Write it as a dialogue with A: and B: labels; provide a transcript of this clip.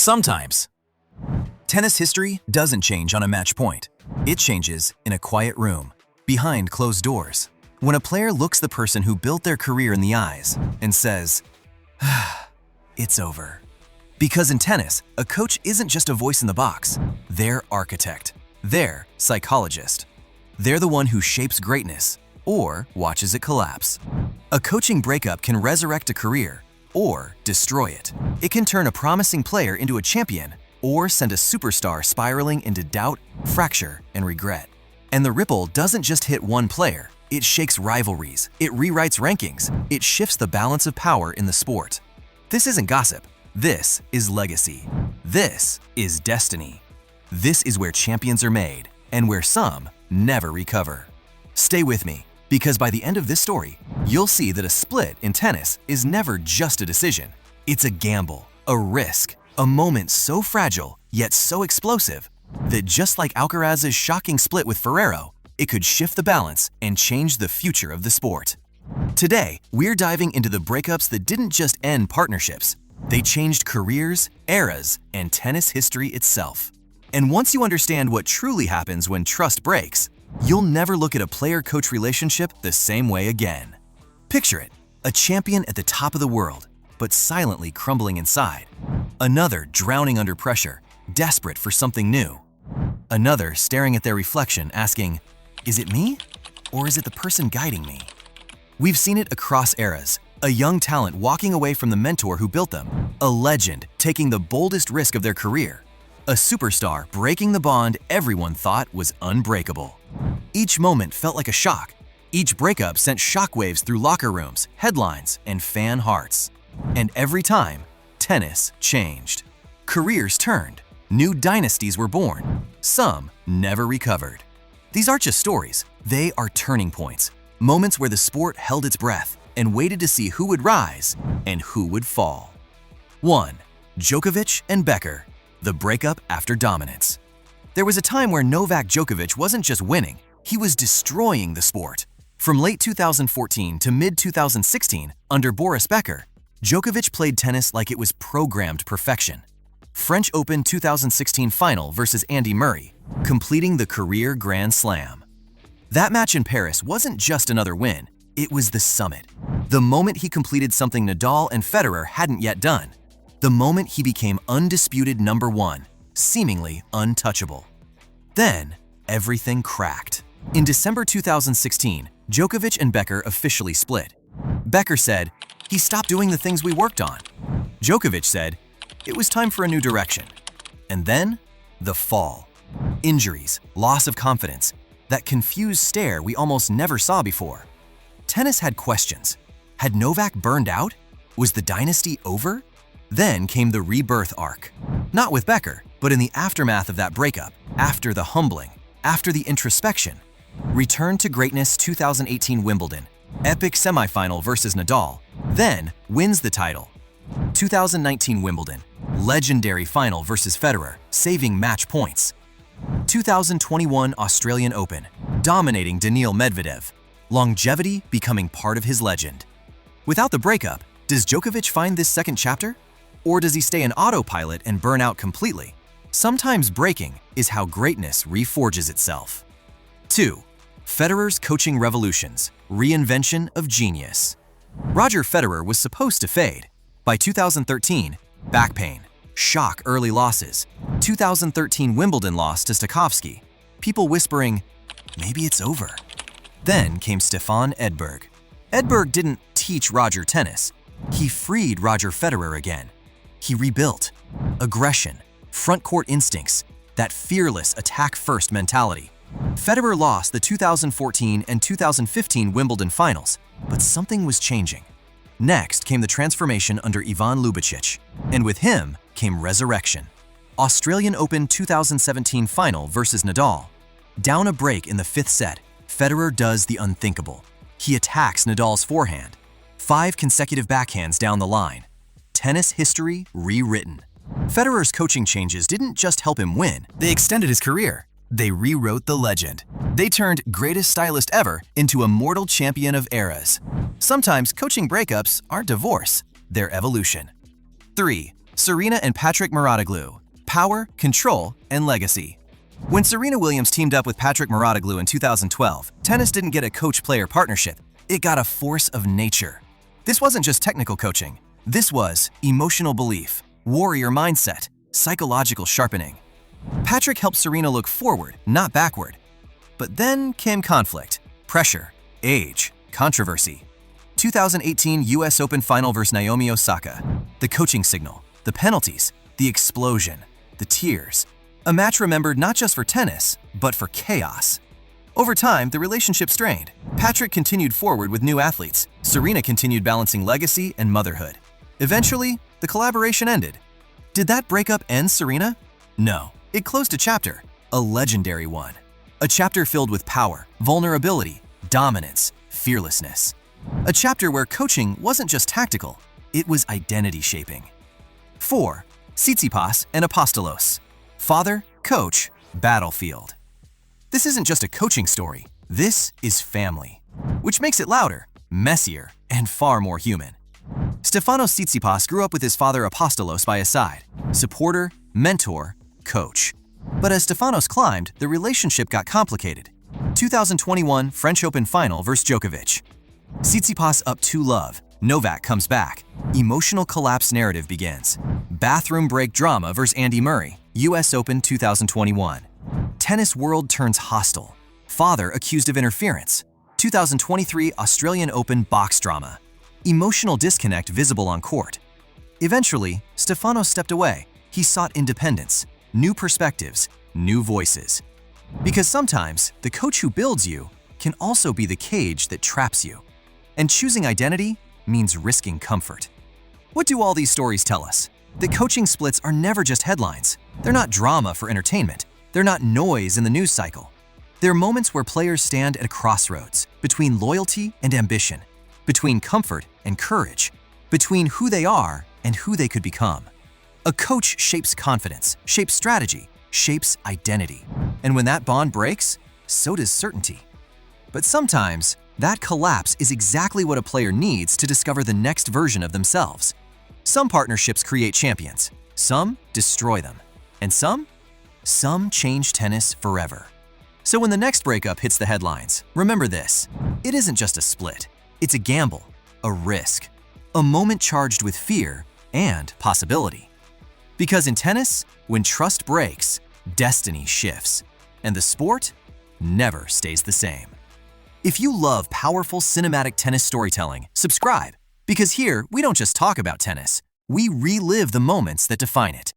A: Sometimes. Tennis history doesn't change on a match point. It changes in a quiet room, behind closed doors, when a player looks the person who built their career in the eyes and says, it's over. Because in tennis, a coach isn't just a voice in the box. They're architect. They're psychologist. They're the one who shapes greatness or watches it collapse. A coaching breakup can resurrect a career or destroy it. It can turn a promising player into a champion or send a superstar spiraling into doubt, fracture, and regret. And the ripple doesn't just hit one player. It shakes rivalries. It rewrites rankings. It shifts the balance of power in the sport. This isn't gossip. This is legacy. This is destiny. This is where champions are made and where some never recover. Stay with me, because by the end of this story, you'll see that a split in tennis is never just a decision. It's a gamble, a risk, a moment so fragile yet so explosive that just like Alcaraz's shocking split with Federer, it could shift the balance and change the future of the sport. Today, we're diving into the breakups that didn't just end partnerships. They changed careers, eras, and tennis history itself. And once you understand what truly happens when trust breaks, you'll never look at a player-coach relationship the same way again. Picture it, a champion at the top of the world, but silently crumbling inside. Another drowning under pressure, desperate for something new. Another staring at their reflection, asking, is it me, or is it the person guiding me? We've seen it across eras. A young talent walking away from the mentor who built them. A legend taking the boldest risk of their career. A superstar breaking the bond everyone thought was unbreakable. Each moment felt like a shock. Each breakup sent shockwaves through locker rooms, headlines, and fan hearts. And every time, tennis changed. Careers turned. New dynasties were born. Some never recovered. These aren't just stories. They are turning points. Moments where the sport held its breath and waited to see who would rise and who would fall. 1. Djokovic and Becker, the breakup after dominance. There was a time where Novak Djokovic wasn't just winning, he was destroying the sport. From late 2014 to mid-2016, under Boris Becker, Djokovic played tennis like it was programmed perfection. French Open 2016 final versus Andy Murray, completing the career Grand Slam. That match in Paris wasn't just another win, it was the summit. The moment he completed something Nadal and Federer hadn't yet done. The moment he became undisputed number one, seemingly untouchable. Then, everything cracked. In December 2016, Djokovic and Becker officially split. Becker said, he stopped doing the things we worked on. Djokovic said, it was time for a new direction. And then, the fall. Injuries, loss of confidence, that confused stare we almost never saw before. Tennis had questions. Had Novak burned out? Was the dynasty over? Then came the rebirth arc. Not with Becker, but in the aftermath of that breakup, after the humbling, after the introspection. Return to greatness 2018 Wimbledon, epic semifinal versus Nadal, then wins the title. 2019 Wimbledon, legendary final versus Federer, saving match points. 2021 Australian Open, dominating Daniil Medvedev, longevity becoming part of his legend. Without the breakup, does Djokovic find this second chapter? Or does he stay in autopilot and burn out completely? Sometimes breaking is how greatness reforges itself. 2. Federer's coaching revolutions, reinvention of genius. Roger Federer was supposed to fade. By 2013, back pain, shock early losses, 2013 Wimbledon loss to Stakhovsky, people whispering, maybe it's over. Then came Stefan Edberg. Edberg didn't teach Roger tennis. He freed Roger Federer again. He rebuilt. Aggression, front court instincts, that fearless attack-first mentality. Federer lost the 2014 and 2015 Wimbledon finals, but something was changing. Next came the transformation under Ivan Lubicic, and with him came resurrection. Australian Open 2017 final versus Nadal. Down a break in the fifth set, Federer does the unthinkable. He attacks Nadal's forehand. 5 consecutive backhands down the line. Tennis history rewritten. Federer's coaching changes didn't just help him win, they extended his career. They rewrote the legend. They turned greatest stylist ever into immortal champion of eras. Sometimes coaching breakups aren't divorce, they're evolution. 3. Serena and Patrick Mouratoglou, power, control, and legacy. When Serena Williams teamed up with Patrick Mouratoglou in 2012, tennis didn't get a coach-player partnership, it got a force of nature. This wasn't just technical coaching, this was emotional belief, warrior mindset, psychological sharpening. Patrick helped Serena look forward, not backward. But then came conflict, pressure, age, controversy. 2018 US Open Final vs Naomi Osaka. The coaching signal, the penalties, the explosion, the tears. A match remembered not just for tennis, but for chaos. Over time, the relationship strained. Patrick continued forward with new athletes. Serena continued balancing legacy and motherhood. Eventually, the collaboration ended. Did that breakup end Serena? No. It closed a chapter, a legendary one. A chapter filled with power, vulnerability, dominance, fearlessness. A chapter where coaching wasn't just tactical, it was identity shaping. 4. Tsitsipas and Apostolos. Father, coach, battlefield. This isn't just a coaching story, this is family. Which makes it louder, messier, and far more human. Stefanos Tsitsipas grew up with his father Apostolos by his side, supporter, mentor, coach. But as Stefanos climbed, the relationship got complicated. 2021 French Open Final vs Djokovic. Tsitsipas up 2-love, Novak comes back. Emotional collapse narrative begins. Bathroom break drama vs Andy Murray, US Open 2021. Tennis world turns hostile. Father accused of interference. 2023 Australian Open box drama. Emotional disconnect visible on court. Eventually, Stefanos stepped away. He sought independence, new perspectives, new voices. Because sometimes, the coach who builds you can also be the cage that traps you. And choosing identity means risking comfort. What do all these stories tell us? That coaching splits are never just headlines. They're not drama for entertainment. They're not noise in the news cycle. They're moments where players stand at a crossroads between loyalty and ambition, between comfort and courage, between who they are and who they could become. A coach shapes confidence, shapes strategy, shapes identity. And when that bond breaks, so does certainty. But sometimes, that collapse is exactly what a player needs to discover the next version of themselves. Some partnerships create champions, some destroy them, and some change tennis forever. So when the next breakup hits the headlines, remember this: it isn't just a split, it's a gamble, a risk, a moment charged with fear and possibility. Because in tennis, when trust breaks, destiny shifts, and the sport never stays the same. If you love powerful cinematic tennis storytelling, subscribe, because here we don't just talk about tennis, we relive the moments that define it.